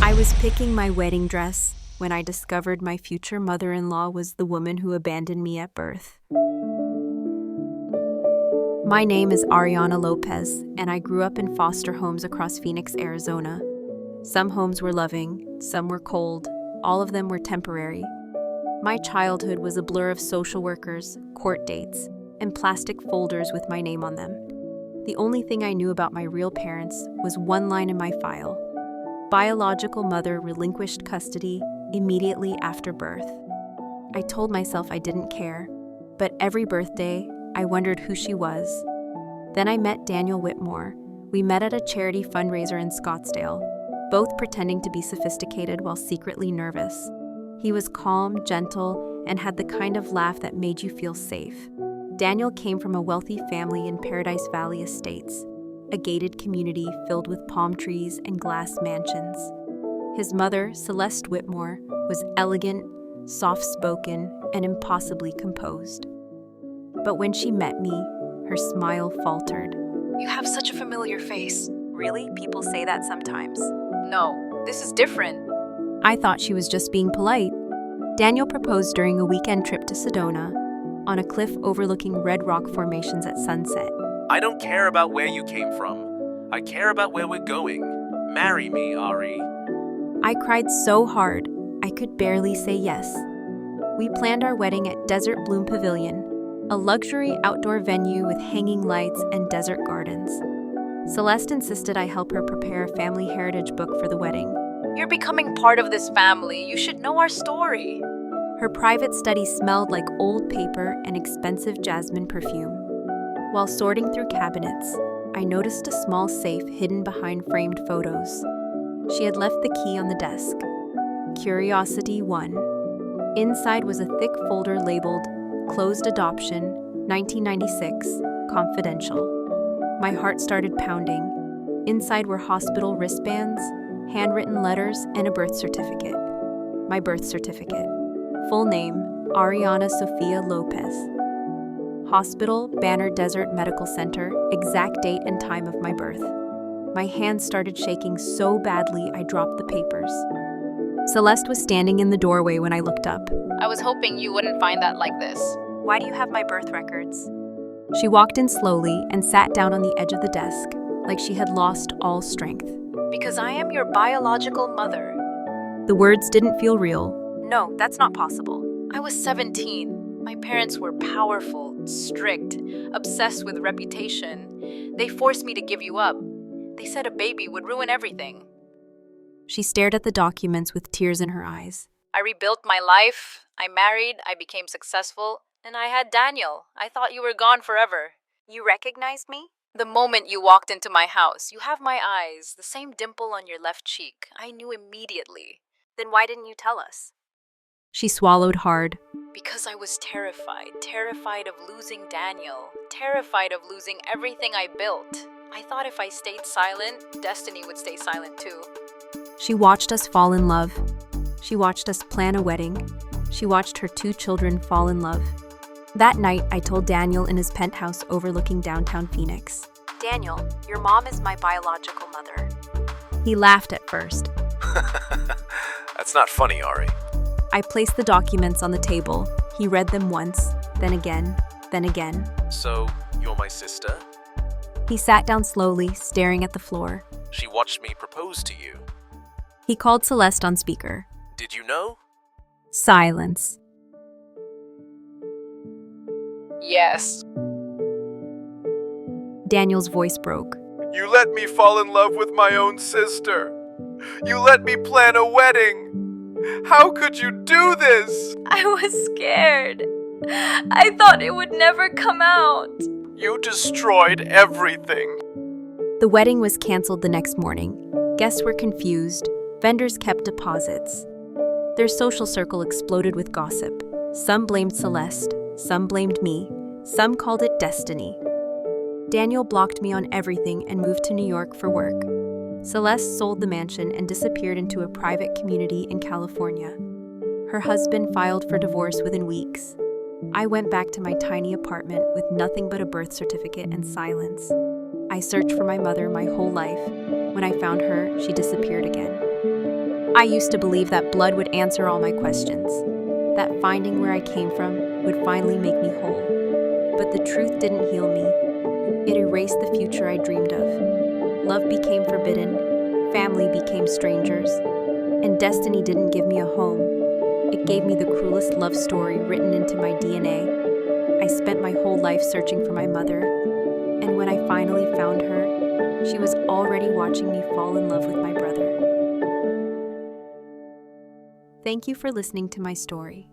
I was picking my wedding dress when I discovered my future mother-in-law was the woman who abandoned me at birth. My name is Ariana Lopez, and I grew up in foster homes across Phoenix, Arizona. Some homes were loving, some were cold, all of them were temporary. My childhood was a blur of social workers, court dates, and plastic folders with my name on them. The only thing I knew about my real parents was one line in my file: biological mother relinquished custody immediately after birth. I told myself I didn't care, but every birthday, I wondered who she was. Then I met Daniel Whitmore. We met at a charity fundraiser in Scottsdale, both pretending to be sophisticated while secretly nervous. He was calm, gentle, and had the kind of laugh that made you feel safe. Daniel came from a wealthy family in Paradise Valley Estates, a gated community filled with palm trees and glass mansions. His mother, Celeste Whitmore, was elegant, soft-spoken, and impossibly composed. But when she met me, her smile faltered. You have such a familiar face. Really? People say that sometimes. No, this is different. I thought she was just being polite. Daniel proposed during a weekend trip to Sedona, on a cliff overlooking red rock formations at sunset. I don't care about where you came from. I care about where we're going. Marry me, Ari. I cried so hard, I could barely say yes. We planned our wedding at Desert Bloom Pavilion, a luxury outdoor venue with hanging lights and desert gardens. Celeste insisted I help her prepare a family heritage book for the wedding. You're becoming part of this family. You should know our story. Her private study smelled like old paper and expensive jasmine perfume. While sorting through cabinets, I noticed a small safe hidden behind framed photos. She had left the key on the desk. Curiosity 1. Inside was a thick folder labeled Closed Adoption, 1996, Confidential. My heart started pounding. Inside were hospital wristbands, handwritten letters, and a birth certificate. My birth certificate. Full name, Ariana Sofia Lopez. Hospital, Banner Desert Medical Center, exact date and time of my birth. My hands started shaking so badly I dropped the papers. Celeste was standing in the doorway when I looked up. I was hoping you wouldn't find that like this. Why do you have my birth records? She walked in slowly and sat down on the edge of the desk, like she had lost all strength. Because I am your biological mother. The words didn't feel real. No, that's not possible. I was 17. My parents were powerful, strict, obsessed with reputation. They forced me to give you up. They said a baby would ruin everything. She stared at the documents with tears in her eyes. I rebuilt my life. I married. I became successful. And I had Daniel. I thought you were gone forever. You recognized me? The moment you walked into my house, you have my eyes, the same dimple on your left cheek. I knew immediately. Then why didn't you tell us? She swallowed hard. Because I was terrified of losing Daniel, terrified of losing everything I built. I thought if I stayed silent, Destiny would stay silent too. She watched us fall in love. She watched us plan a wedding. She watched her 2 children fall in love. That night, I told Daniel in his penthouse overlooking downtown Phoenix. Daniel, your mom is my biological mother. He laughed at first. That's not funny, Ari. I placed the documents on the table. He read them once, then again, then again. So, you're my sister? He sat down slowly, staring at the floor. She watched me propose to you. He called Celeste on speaker. Did you know? Silence. Yes. Daniel's voice broke. You let me fall in love with my own sister. You let me plan a wedding. How could you do this? I was scared. I thought it would never come out. You destroyed everything. The wedding was canceled the next morning. Guests were confused. Vendors kept deposits. Their social circle exploded with gossip. Some blamed Celeste. Some blamed me. Some called it destiny. Daniel blocked me on everything and moved to New York for work. Celeste sold the mansion and disappeared into a private community in California. Her husband filed for divorce within weeks. I went back to my tiny apartment with nothing but a birth certificate and silence. I searched for my mother my whole life. When I found her, she disappeared again. I used to believe that blood would answer all my questions, that finding where I came from would finally make me whole. But the truth didn't heal me. It erased the future I dreamed of. Love became forbidden, family became strangers, and destiny didn't give me a home. It gave me the cruelest love story written into my DNA. I spent my whole life searching for my mother, and when I finally found her, she was already watching me fall in love with my brother. Thank you for listening to my story.